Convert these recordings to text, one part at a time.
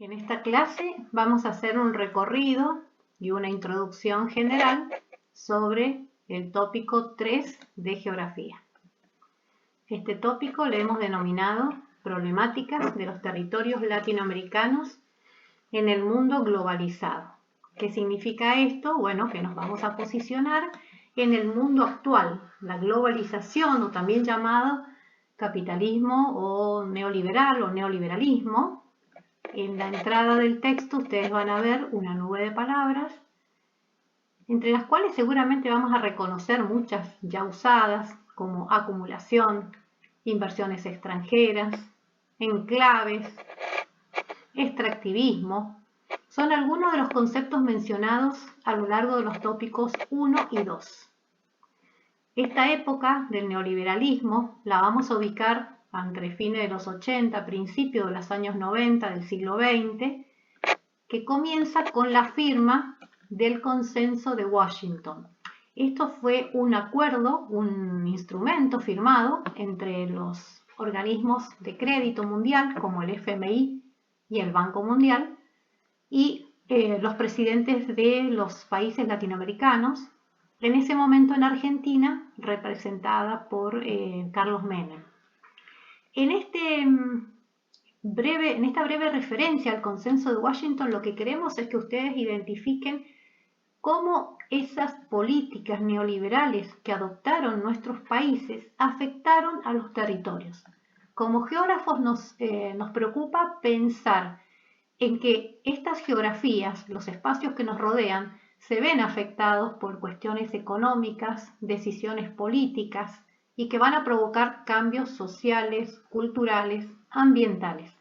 En esta clase vamos a hacer un recorrido y una introducción general sobre el tópico 3 de Geografía. Este tópico le hemos denominado Problemáticas de los territorios latinoamericanos en el mundo globalizado. ¿Qué significa esto? Bueno, que nos vamos a posicionar en el mundo actual, la globalización, o también llamado capitalismo o neoliberal o neoliberalismo. En la entrada del texto ustedes van a ver una nube de palabras, entre las cuales seguramente vamos a reconocer muchas ya usadas, como acumulación, inversiones extranjeras, enclaves, extractivismo. Son algunos de los conceptos mencionados a lo largo de los tópicos 1 y 2. Esta época del neoliberalismo la vamos a ubicar entre fines de los 80, principios de los años 90 del siglo XX, que comienza con la firma del Consenso de Washington. Esto fue un acuerdo, un instrumento firmado entre los organismos de crédito mundial, como el FMI y el Banco Mundial, y los presidentes de los países latinoamericanos, en ese momento en Argentina, representada por Carlos Menem. En esta breve referencia al Consenso de Washington, lo que queremos es que ustedes identifiquen cómo esas políticas neoliberales que adoptaron nuestros países afectaron a los territorios. Como geógrafos nos preocupa pensar en que estas geografías, los espacios que nos rodean, se ven afectados por cuestiones económicas, decisiones políticas, y que van a provocar cambios sociales, culturales, ambientales.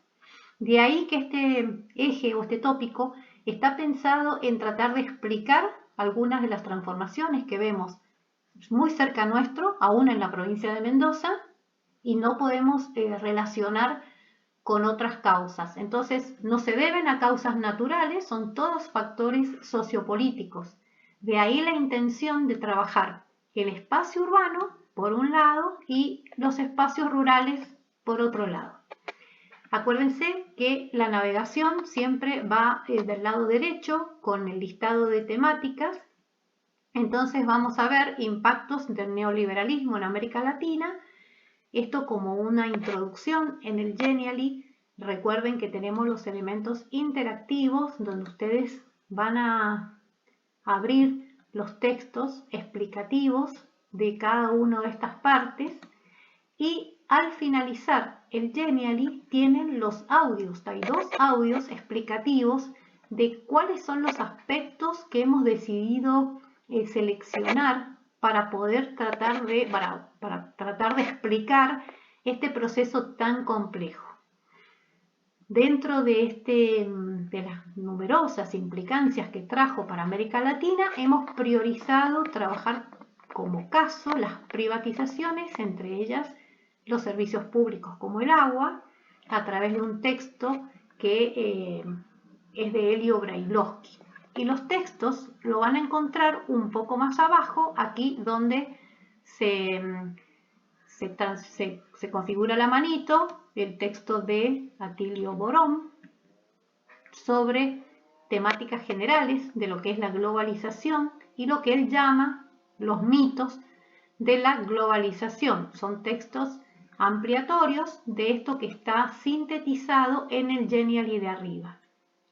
De ahí que este eje o este tópico está pensado en tratar de explicar algunas de las transformaciones que vemos muy cerca nuestro, aún en la provincia de Mendoza, y no podemos relacionar con otras causas. Entonces, no se deben a causas naturales, son todos factores sociopolíticos. De ahí la intención de trabajar el espacio urbano por un lado y los espacios rurales por otro lado. Acuérdense que la navegación siempre va del lado derecho con el listado de temáticas. Entonces vamos a ver impactos del neoliberalismo en América Latina. Esto como una introducción en el Genially. Recuerden que tenemos los elementos interactivos donde ustedes van a abrir los textos explicativos de cada una de estas partes, y al finalizar el Genially tienen los audios. Hay dos audios explicativos de cuáles son los aspectos que hemos decidido seleccionar para poder tratar de explicar este proceso tan complejo. Dentro de las numerosas implicancias que trajo para América Latina, hemos priorizado trabajar como caso las privatizaciones, entre ellas los servicios públicos como el agua, a través de un texto que es de Elio Brailovsky. Y los textos lo van a encontrar un poco más abajo, aquí donde se configura la manito, el texto de Atilio Borón sobre temáticas generales de lo que es la globalización y lo que él llama los mitos de la globalización. Son textos ampliatorios de esto que está sintetizado en el Genially de arriba.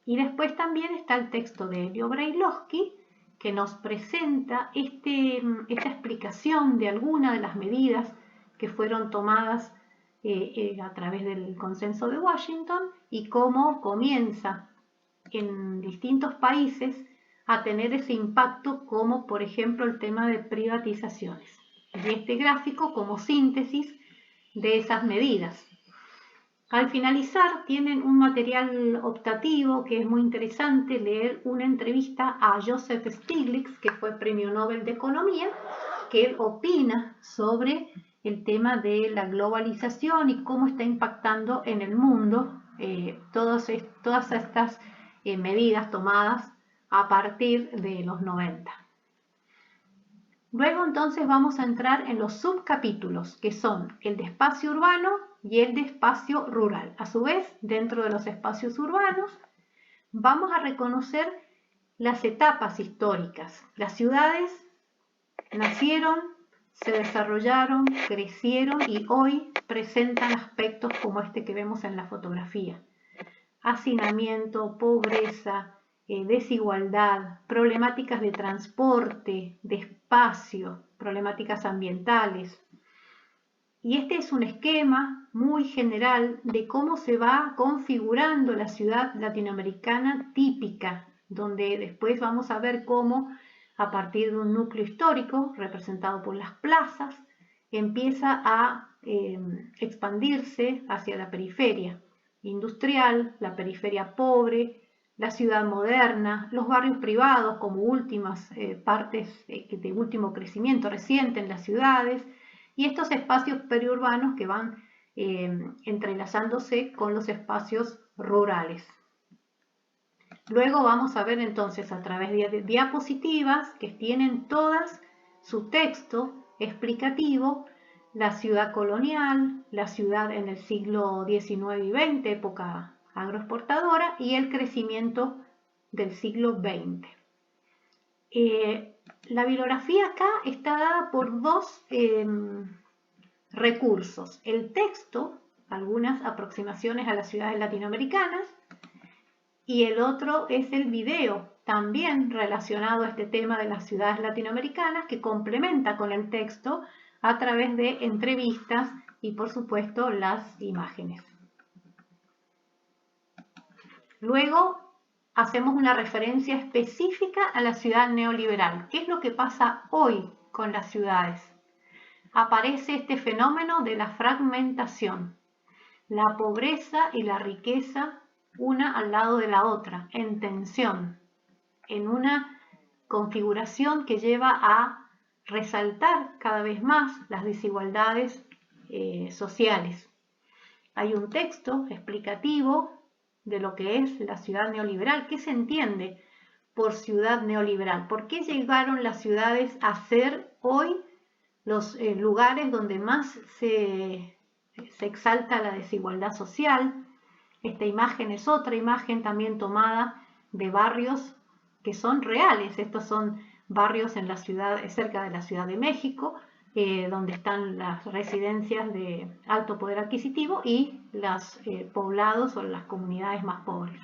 Y después también está el texto de Elio Brailovsky, que nos presenta esta explicación de algunas de las medidas que fueron tomadas a través del Consenso de Washington y cómo comienza en distintos países a tener ese impacto, como por ejemplo el tema de privatizaciones. Y este gráfico como síntesis de esas medidas. Al finalizar tienen un material optativo que es muy interesante leer una entrevista a Joseph Stiglitz, que fue Premio Nobel de Economía, que él opina sobre el tema de la globalización y cómo está impactando en el mundo todas estas medidas tomadas a partir de los 90. Luego entonces vamos a entrar en los subcapítulos, que son el de espacio urbano y el de espacio rural. A su vez, dentro de los espacios urbanos vamos a reconocer las etapas históricas. Las ciudades nacieron, se desarrollaron, crecieron y hoy presentan aspectos como este que vemos en la fotografía. Hacinamiento, pobreza, desigualdad, problemáticas de transporte, de espacio, problemáticas ambientales. Y este es un esquema muy general de cómo se va configurando la ciudad latinoamericana típica, donde después vamos a ver cómo a partir de un núcleo histórico representado por las plazas, empieza a expandirse hacia la periferia industrial, la periferia pobre, la ciudad moderna, los barrios privados como últimas partes de último crecimiento reciente en las ciudades, y estos espacios periurbanos que van entrelazándose con los espacios rurales. Luego vamos a ver entonces a través de diapositivas que tienen todas su texto explicativo, la ciudad colonial, la ciudad en el siglo XIX y XX, época agroexportadora, y el crecimiento del siglo XX. La bibliografía acá está dada por dos recursos. El texto, algunas aproximaciones a las ciudades latinoamericanas, y el otro es el video, también relacionado a este tema de las ciudades latinoamericanas, que complementa con el texto a través de entrevistas y, por supuesto, las imágenes. Luego hacemos una referencia específica a la ciudad neoliberal. ¿Qué es lo que pasa hoy con las ciudades? Aparece este fenómeno de la fragmentación, la pobreza y la riqueza una al lado de la otra, en tensión, en una configuración que lleva a resaltar cada vez más las desigualdades sociales. Hay un texto explicativo de lo que es la ciudad neoliberal. ¿Qué se entiende por ciudad neoliberal? ¿Por qué llegaron las ciudades a ser hoy los lugares donde más se exalta la desigualdad social? Esta imagen es otra imagen también tomada de barrios que son reales. Estos son barrios en la ciudad, cerca de la Ciudad de México, donde están las residencias de alto poder adquisitivo y los poblados o las comunidades más pobres.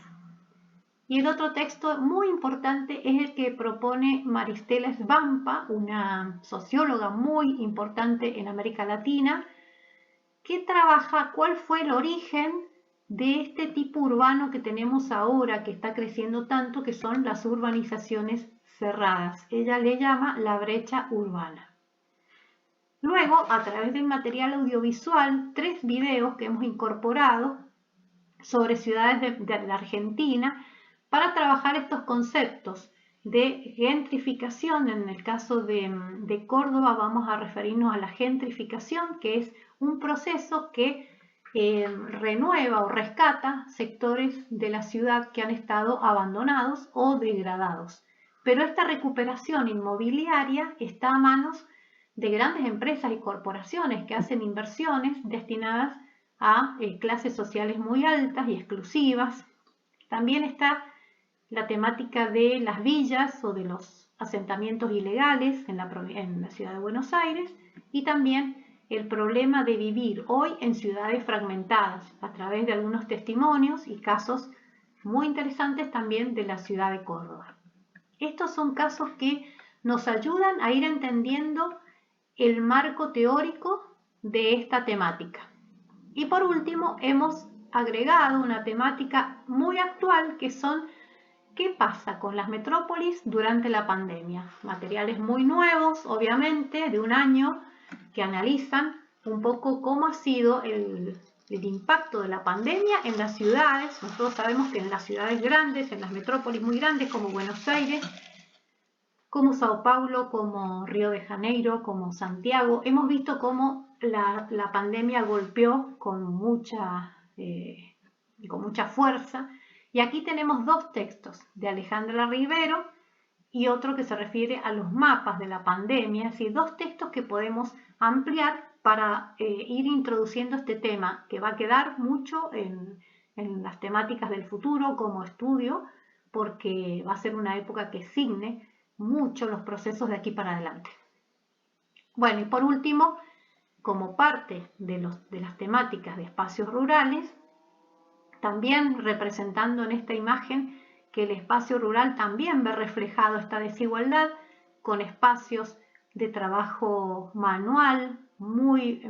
Y el otro texto muy importante es el que propone Maristela Svampa, una socióloga muy importante en América Latina, que trabaja cuál fue el origen de este tipo urbano que tenemos ahora, que está creciendo tanto, que son las urbanizaciones cerradas. Ella le llama la brecha urbana. Luego, a través del material audiovisual, 3 videos que hemos incorporado sobre ciudades de la Argentina para trabajar estos conceptos de gentrificación. En el caso de Córdoba vamos a referirnos a la gentrificación, que es un proceso que renueva o rescata sectores de la ciudad que han estado abandonados o degradados. Pero esta recuperación inmobiliaria está a manos de grandes empresas y corporaciones que hacen inversiones destinadas a clases sociales muy altas y exclusivas. También está la temática de las villas o de los asentamientos ilegales en la ciudad de Buenos Aires, y también el problema de vivir hoy en ciudades fragmentadas a través de algunos testimonios y casos muy interesantes también de la ciudad de Córdoba. Estos son casos que nos ayudan a ir entendiendo el marco teórico de esta temática. Y por último, hemos agregado una temática muy actual que son ¿qué pasa con las metrópolis durante la pandemia? Materiales muy nuevos, obviamente, de un año, que analizan un poco cómo ha sido el impacto de la pandemia en las ciudades. Nosotros sabemos que en las ciudades grandes, en las metrópolis muy grandes como Buenos Aires, como Sao Paulo, como Río de Janeiro, como Santiago, hemos visto cómo la pandemia golpeó con mucha fuerza. Y aquí tenemos 2 textos de Alejandra Rivero y otro que se refiere a los mapas de la pandemia, es decir, 2 textos que podemos ampliar para ir introduciendo este tema, que va a quedar mucho en en las temáticas del futuro como estudio, porque va a ser una época que signe mucho los procesos de aquí para adelante. Bueno, y por último, como parte de las temáticas de espacios rurales, también representando en esta imagen que el espacio rural también ve reflejado esta desigualdad con espacios de trabajo manual muy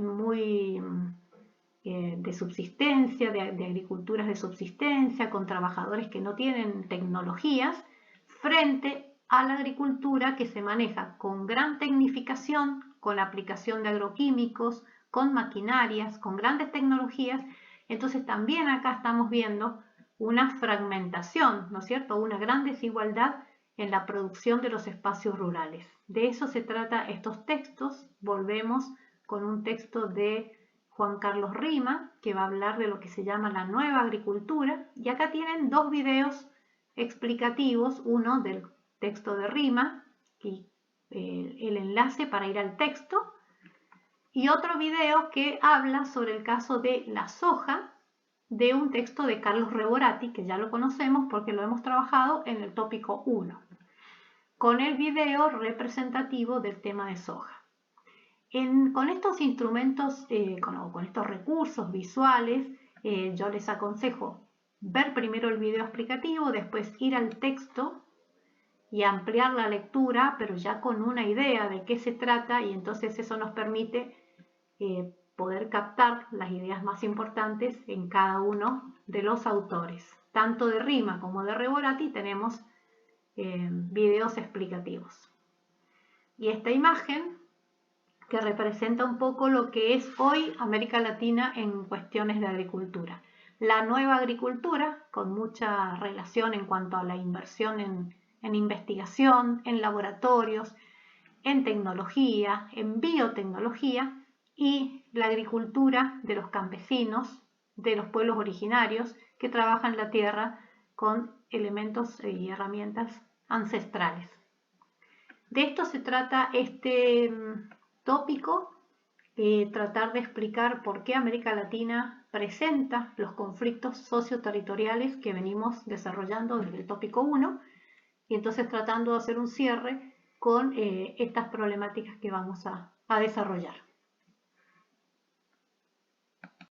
de subsistencia, de agriculturas de subsistencia, con trabajadores que no tienen tecnologías, frente a la agricultura que se maneja con gran tecnificación, con la aplicación de agroquímicos, con maquinarias, con grandes tecnologías. Entonces también acá estamos viendo una fragmentación, ¿no es cierto?, una gran desigualdad en la producción de los espacios rurales. De eso se trata estos textos. Volvemos con un texto de Juan Carlos Rima, que va a hablar de lo que se llama la nueva agricultura. Y acá tienen dos videos explicativos, uno del texto de Rima, y el enlace para ir al texto, y otro video que habla sobre el caso de la soja, de un texto de Carlos Reborati, que ya lo conocemos porque lo hemos trabajado en el tópico 1, con el video representativo del tema de soja. Con estos instrumentos, con estos recursos visuales, yo les aconsejo ver primero el video explicativo, después ir al texto y ampliar la lectura, pero ya con una idea de qué se trata, y entonces eso nos permite poder captar las ideas más importantes en cada uno de los autores. Tanto de Rima como de Reborati tenemos videos explicativos. Y esta imagen que representa un poco lo que es hoy América Latina en cuestiones de agricultura. La nueva agricultura, con mucha relación en cuanto a la inversión en investigación, en laboratorios, en tecnología, en biotecnología, y la agricultura de los campesinos, de los pueblos originarios que trabajan la tierra con elementos y herramientas ancestrales. De esto se trata este tópico, tratar de explicar por qué América Latina presenta los conflictos socioterritoriales que venimos desarrollando desde el tópico 1, y entonces tratando de hacer un cierre con estas problemáticas que vamos a desarrollar.